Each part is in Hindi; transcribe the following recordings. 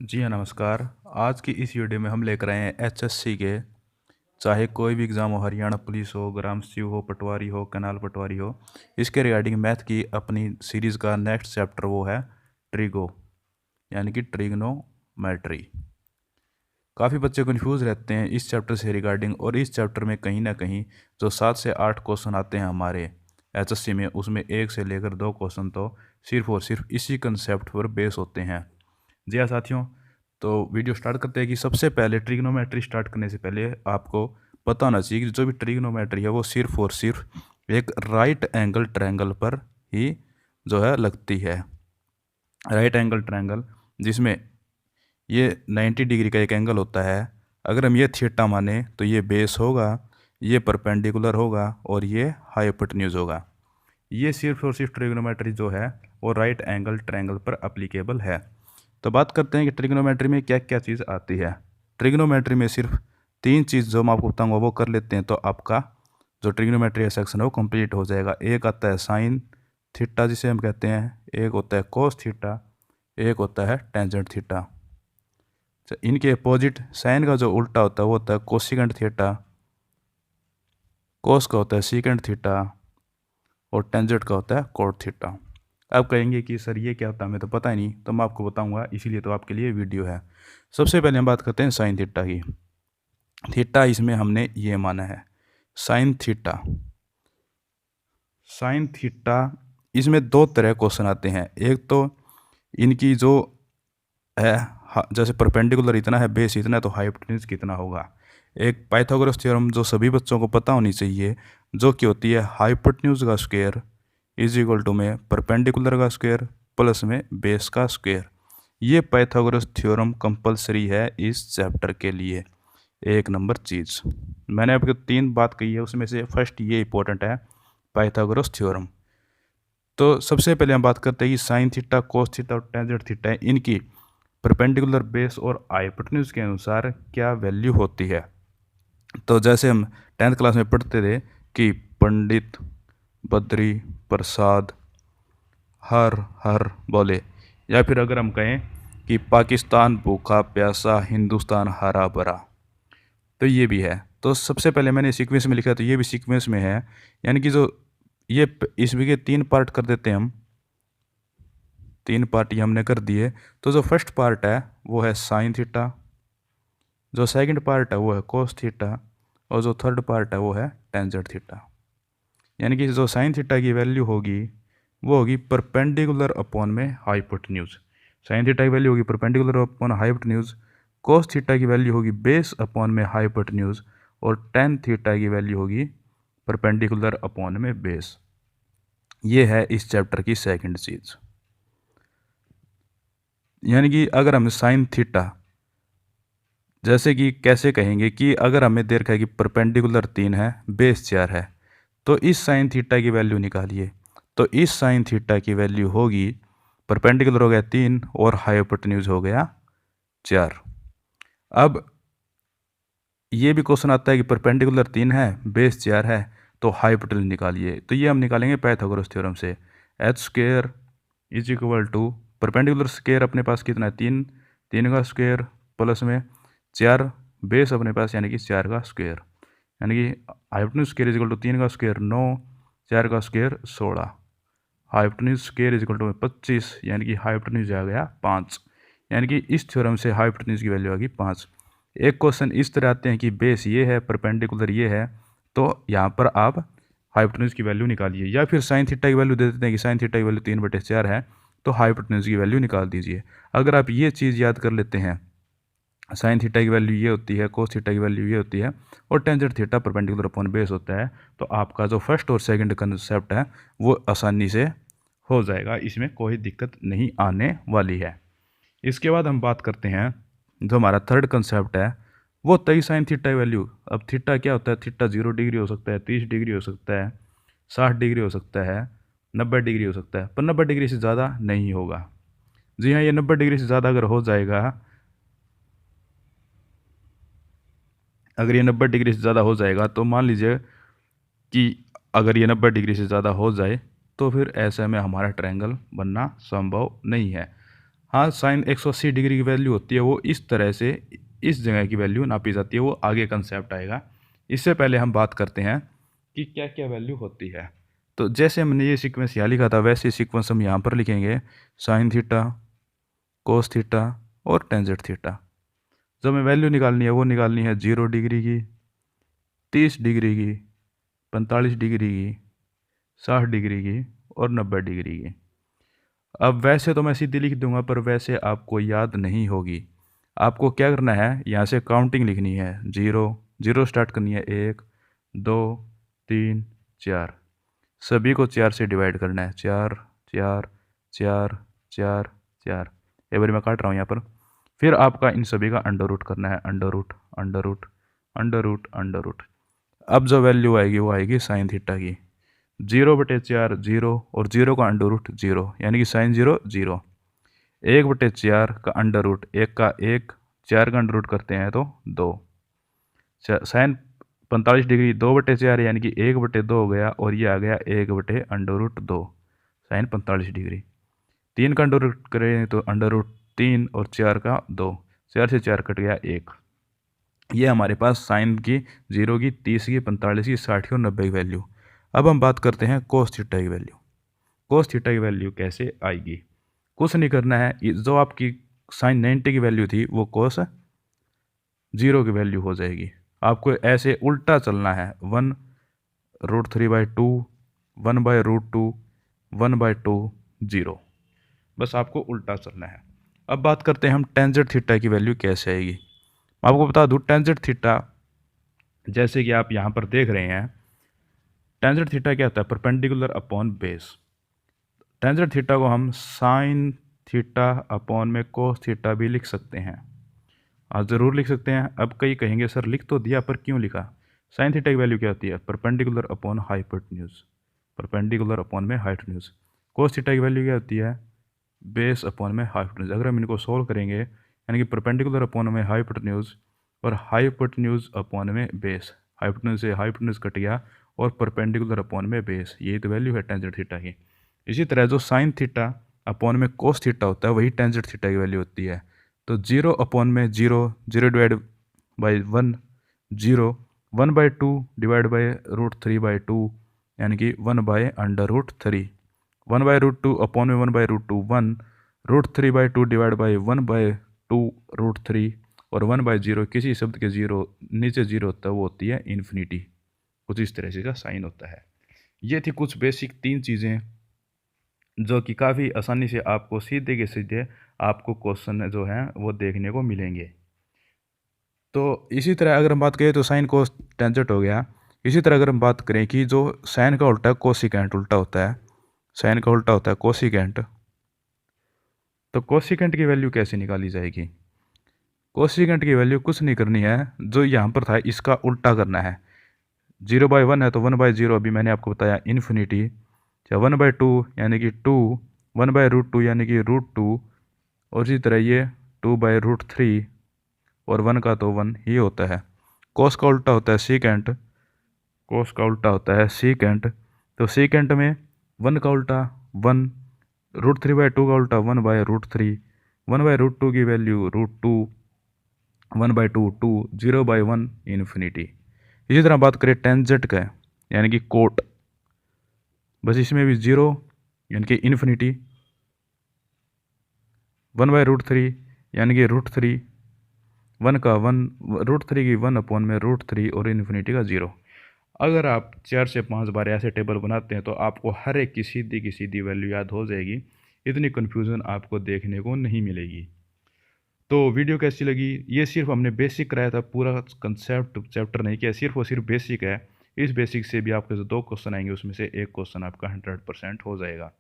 जी हाँ, नमस्कार। आज की इस वीडियो में हम लेकर आए हैं एचएससी के, चाहे कोई भी एग्ज़ाम हो, हरियाणा पुलिस हो, ग्राम सचिव हो, पटवारी हो, कैनाल पटवारी हो, इसके रिगार्डिंग मैथ की अपनी सीरीज़ का नेक्स्ट चैप्टर वो है ट्रिगो, यानी कि ट्रिग्नोमेट्री। काफ़ी बच्चे कन्फ्यूज़ रहते हैं इस चैप्टर से रिगार्डिंग, और इस चैप्टर में कहीं ना कहीं जो 7 से 8 क्वेश्चन आते हैं हमारे एचएससी में, उसमें 1 से लेकर 2 क्वेश्चन तो सिर्फ और सिर्फ इसी कंसेप्ट पर बेस होते हैं। जी हाँ साथियों, तो वीडियो स्टार्ट करते हैं कि सबसे पहले ट्रिग्नोमेट्री स्टार्ट करने से पहले आपको पता होना चाहिए कि जो भी ट्रिग्नोमेट्री है वो सिर्फ और सिर्फ एक राइट एंगल ट्रायंगल पर ही जो है लगती है। राइट एंगल ट्रायंगल जिसमें ये 90 डिग्री का एक एंगल होता है। अगर हम ये थीटा माने तो ये बेस होगा, ये परपेंडिकुलर होगा और ये हाइपोटेन्यूज होगा। ये सिर्फ और सिर्फ ट्रिग्नोमेट्री जो है वो राइट एंगल ट्रायंगल पर अप्लीकेबल है। तो बात करते हैं कि ट्रिग्नोमेट्री में क्या क्या चीज़ आती है। ट्रिग्नोमेट्री में सिर्फ 3 चीज़ जो मैं आपको बताऊंगा वो कर लेते हैं तो आपका जो ट्रिग्नोमेट्री का सेक्शन है वो कंप्लीट हो जाएगा। एक आता है साइन थीटा जिसे हम कहते हैं, एक होता है कोस थीटा, एक होता है टेंजेंट थीटा। तो इनके अपोजिट साइन का जो उल्टा होता है वो होता है कोसिकेंट थीटा, कोस का होता है सीकेंट थीटा और टेंजेंट का होता है कोट थीटा। अब कहेंगे कि सर ये क्या होता है, हमें तो पता ही नहीं, तो मैं आपको बताऊंगा, इसीलिए तो आपके लिए वीडियो है। सबसे पहले हम बात करते हैं साइन थीटा की। थीटा इसमें हमने ये माना है साइन थीटा। साइन थीटा इसमें दो तरह क्वेश्चन आते हैं। एक तो इनकी जो है जैसे परपेंडिकुलर इतना है, बेस इतना है, तो हाइपोटेन्यूज कितना होगा। एक पाइथागोरस थ्योरम जो सभी बच्चों को पता होनी चाहिए, जो कि होती है हाइपोटेन्यूज का स्क्वायर इज इक्वल टू में परपेंडिकुलर का स्क्वायर प्लस में बेस का स्क्वायर। ये पाइथागोरस थ्योरम कंपलसरी है इस चैप्टर के लिए। एक नंबर चीज़ मैंने आपको 3 बात कही है, उसमें से फर्स्ट ये इंपॉर्टेंट है, पाइथागोरस थ्योरम। तो सबसे पहले हम बात करते हैं कि साइन थीटा, कोस थीटा और टेंजेंट थीटा है, इनकी परपेंडिकुलर बेस और हाइपोटेन्यूज के अनुसार क्या वैल्यू होती है। तो जैसे हम 10th क्लास में पढ़ते थे कि पंडित बद्री प्रसाद हर हर बोले, या फिर अगर हम कहें कि पाकिस्तान भूखा प्यासा हिंदुस्तान हरा भरा, तो ये भी है। तो सबसे पहले मैंने सीक्वेंस में लिखा तो ये भी सीक्वेंस में है, यानी कि जो ये इसमें के 3 पार्ट कर देते हैं हम, 3 पार्ट ये हमने कर दिए। तो जो फर्स्ट पार्ट है वो है साइन थीटा, जो सेकंड पार्ट है वो है कोस थीटा और जो थर्ड पार्ट है वो है टेंजेंट थीटा। यानी कि जो साइन थीटा की वैल्यू होगी वो होगी परपेंडिकुलर अपॉन में हाइपोटेन्यूज। साइन थीटा की वैल्यू होगी perpendicular upon hypotenuse, cos theta की वैल्यू होगी बेस अपॉन में हाइपोटेन्यूज और टेन थीटा की वैल्यू होगी परपेंडिकुलर अपॉन में बेस। ये है इस चैप्टर की सेकंड चीज़। यानी कि अगर हम साइन थीटा जैसे कि कैसे कहेंगे कि अगर हमें दे रखा है कि परपेंडिकुलर 3 है, बेस 4 है, तो इस साइन थीटा की वैल्यू निकालिए। तो इस साइन थीटा की वैल्यू होगी, परपेंडिकुलर हो गया 3 और हाइपोटेन्यूज हो गया 4। अब ये भी क्वेश्चन आता है कि परपेंडिकुलर 3 है, बेस 4 है, तो हाइपोटेन्यूज निकालिए। तो ये हम निकालेंगे पाइथागोरस थ्योरम से। H square is equal to perpendicular square अपने पास कितना है 3, 3 का स्क्वायर प्लस में 4 बेस अपने पास यानी कि 4 का स्क्वायर, यानी कि hypotenuse square is equal to 3 का स्क्वायर 9, 4 का square 16, hypotenuse square is equal to 25, यानी कि हाइपोटेन्यूज आ गया 5। यानी कि इस थ्योरम से हाइपोटेन्यूज की वैल्यू आ गई 5। एक क्वेश्चन इस तरह आते हैं कि बेस ये है, परपेंडिकुलर ये है, तो यहाँ पर आप हाइपोटेन्यूज की वैल्यू निकालिए, या फिर साइन थीटा की वैल्यू दे देते हैं कि साइन थीटा की वैल्यू 3/4 है, तो हाइपोटेन्यूज की वैल्यू निकाल दीजिए। अगर आप ये चीज़ याद कर लेते हैं, साइन थीटा की वैल्यू ये होती है, कोस थीटा की वैल्यू ये होती है और tangent theta perpendicular upon base होता है, तो आपका जो फर्स्ट और सेकंड कंसेप्ट है वो आसानी से हो जाएगा, इसमें कोई दिक्कत नहीं आने वाली है। इसके बाद हम बात करते हैं जो हमारा थर्ड कंसेप्ट है वो 23 साइन थीटा की वैल्यू। अब थीटा क्या होता है, थीटा 0 डिग्री हो सकता है, 30 डिग्री हो सकता है, 60 डिग्री हो सकता है, 90 डिग्री हो सकता है, पर 90 डिग्री से ज़्यादा नहीं होगा। जी हाँ, ये 90 डिग्री से ज़्यादा अगर हो जाएगा, अगर ये 90 डिग्री से ज़्यादा हो जाएगा तो मान लीजिए कि अगर ये 90 डिग्री से ज़्यादा हो जाए तो फिर ऐसे में हमारा ट्रायंगल बनना संभव नहीं है। हाँ, साइन 180 डिग्री की वैल्यू होती है, वो इस तरह से इस जगह की वैल्यू नापी जाती है, वो आगे कंसेप्ट आएगा। इससे पहले हम बात करते हैं कि क्या क्या वैल्यू होती है। तो जैसे हमने ये सीक्वेंस यहाँ लिखा था, वैसे सीक्वेंस हम यहाँ पर लिखेंगे। साइन थीटा, कोस थीटा और टेंजेंट थीटा। जो हमें वैल्यू निकालनी है वो निकालनी है 0 डिग्री की, 30 डिग्री की, 45 डिग्री की, 60 डिग्री की और 90 डिग्री की। अब वैसे तो मैं सीधी लिख दूंगा, पर वैसे आपको याद नहीं होगी। आपको क्या करना है, यहाँ से काउंटिंग लिखनी है। 0 0 स्टार्ट करनी है, 1 2 3 4, सभी को 4 से डिवाइड करना है। 4 4 4 4 4, एक बार मैं काट रहा हूँ यहाँ पर। फिर आपका इन सभी का अंडर रूट करना है। Under root, under root, under root, under root. अब जो वैल्यू आएगी वो आएगी साइन थीटा की। 0/4 0 और 0 का अंडर रूट 0, यानी कि साइन 0 0। 1/4 का अंडर रूट, 1 का 1, 4 का अंडर रूट करते हैं तो 2। साइन 45 डिग्री 2/4 यानी कि 1/2 हो गया, और ये आ गया 1/√2 साइन 45 डिग्री। 3 का अंडर रूट करें तो अंडर रूट 3 और 4 का 2, 4 से 4 कट गया 1। ये हमारे पास साइन की 0 की, 30 की, 45 की, 60 की और 90 की वैल्यू। अब हम बात करते हैं कोस थीटा की वैल्यू। कोस थीटा की वैल्यू कैसे आएगी? कुछ नहीं करना है, जो आपकी साइन 90 की वैल्यू थी वो कोस 0 की वैल्यू हो जाएगी। आपको ऐसे उल्टा चलना है। 1√3/2, 1/√2, 1/2, 0। बस आपको उल्टा चलना है। अब बात करते हैं हम टेंजेंट थीटा की वैल्यू कैसे आएगी। आपको बता दूं, टेंजेंट थीटा जैसे कि आप यहाँ पर देख रहे हैं, टेंजेंट थीटा क्या होता है? Perpendicular upon base. Tangent theta को हम साइन थीटा अपॉन में कोस थीटा भी लिख सकते हैं। आप ज़रूर लिख सकते हैं। अब कई कहेंगे सर लिख तो दिया, पर क्यों लिखा? साइन थीटा की वैल्यू क्या होती है? Perpendicular upon hypotenuse. Perpendicular upon में हाइपोटेन्यूज। कोस थीटा की वैल्यू क्या होती है? बेस अपॉन में हाइपोटेन्यूज। अगर हम इनको सोल्व करेंगे, यानी कि परपेंडिकुलर अपॉन में हाइपोटेन्यूज और हाइपोटेन्यूज अपॉन में बेस, हाइपोटेन्यूज से हाइपोटेन्यूज कट गया और परपेंडिकुलर अपॉन में बेस, यही तो वैल्यू है टेंजेंट थीटा की। इसी तरह जो साइन थीटा अपॉन में कोस थीटा होता है, वही टेंजेंट थीटा की वैल्यू होती है। तो 0 अपॉन में 0, 0 डिवाइड बाई 1 0, 1/2 डिवाइड बाई √3/2, यानी कि 1/√3। 1/√2 अपॉन में 1/√2 1, √3/2 डिवाइड बाई 1/2√3 और 1/0, किसी शब्द के 0 नीचे 0 होता है, वो होती है इन्फिनिटी। कुछ इस तरह से का साइन होता है। ये थी कुछ बेसिक 3 चीज़ें जो कि काफ़ी आसानी से आपको सीधे के सीधे आपको क्वेश्चन जो हैं वो देखने को मिलेंगे। तो इसी तरह अगर हम बात करें तो साइन कोस टेंजेंट हो गया। इसी तरह अगर हम बात करें कि जो साइन का उल्टा है कोसिकेंट उल्टा होता है, साइन का उल्टा होता है कोसिकेंट। तो कोसिकेंट की वैल्यू कैसे निकाली जाएगी? कोसिकेंट की वैल्यू कुछ नहीं करनी है, जो यहाँ पर था इसका उल्टा करना है। 0/1 है तो 1/0, अभी मैंने आपको बताया इन्फिनिटी। या 1/2 यानी कि 2, 1/√2 यानी कि √2, और इसी तरह ये 2/√3 और 1 का तो 1 ही होता है। कोस का उल्टा होता है सीकेंट, कोस का उल्टा होता है सीकेंट। तो सीकेंट में 1 का उल्टा 1, √3/2 का उल्टा 1/√3, 1/√2 की वैल्यू √2, 1/2 2, 0/1 इन्फिनिटी। इसी तरह बात करें टेंजेंट का, यानी कि कोट, बस इसमें भी 0 यानी कि इन्फिनिटी, 1/√3 यानी कि √3, 1 का 1, √3 की 1 अपॉन में √3 और इन्फिनिटी का 0। अगर आप 4 से 5 बार ऐसे टेबल बनाते हैं तो आपको हर एक की सीधी वैल्यू याद हो जाएगी। इतनी कन्फ्यूज़न आपको देखने को नहीं मिलेगी। तो वीडियो कैसी लगी? ये सिर्फ हमने बेसिक कराया था, पूरा कंसेप्ट चैप्टर नहीं किया, सिर्फ और सिर्फ बेसिक है। इस बेसिक से भी आपके जो 2 क्वेश्चन आएंगे उसमें से एक क्वेश्चन आपका 100% हो जाएगा।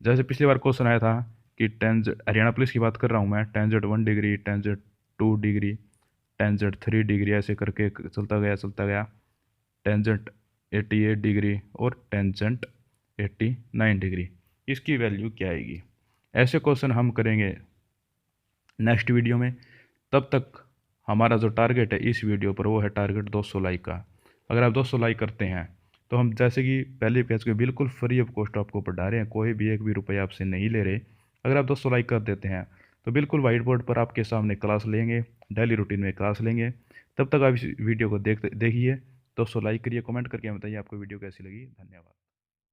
जैसे पिछली बार क्वेश्चन आया था कि टेंजेंट, हरियाणा पुलिस की बात कर रहा हूँ मैं, tangent 1 degree, tangent 2 degree, tangent 3 degree, ऐसे करके चलता गया टेंजेंट 88 डिग्री और टेंजेंट 89 डिग्री। इसकी वैल्यू क्या आएगी? ऐसे क्वेश्चन हम करेंगे नेक्स्ट वीडियो में। तब तक हमारा जो टारगेट है इस वीडियो पर, वो है टारगेट 200 लाइक का। अगर आप 200 लाइक करते हैं तो हम जैसे कि पहले पेज के बिल्कुल फ्री ऑफ कॉस्ट आपको पढ़ा रहे हैं, कोई भी एक भी रुपया आपसे नहीं ले रहे। अगर आप दोस्तों लाइक कर देते हैं तो बिल्कुल वाइट बोर्ड पर आपके सामने क्लास लेंगे, डेली रूटीन में क्लास लेंगे। तब तक आप इस वीडियो को देखिए। दोस्तों लाइक करिए, कमेंट करके हमें बताइए आपको वीडियो कैसी लगी। धन्यवाद।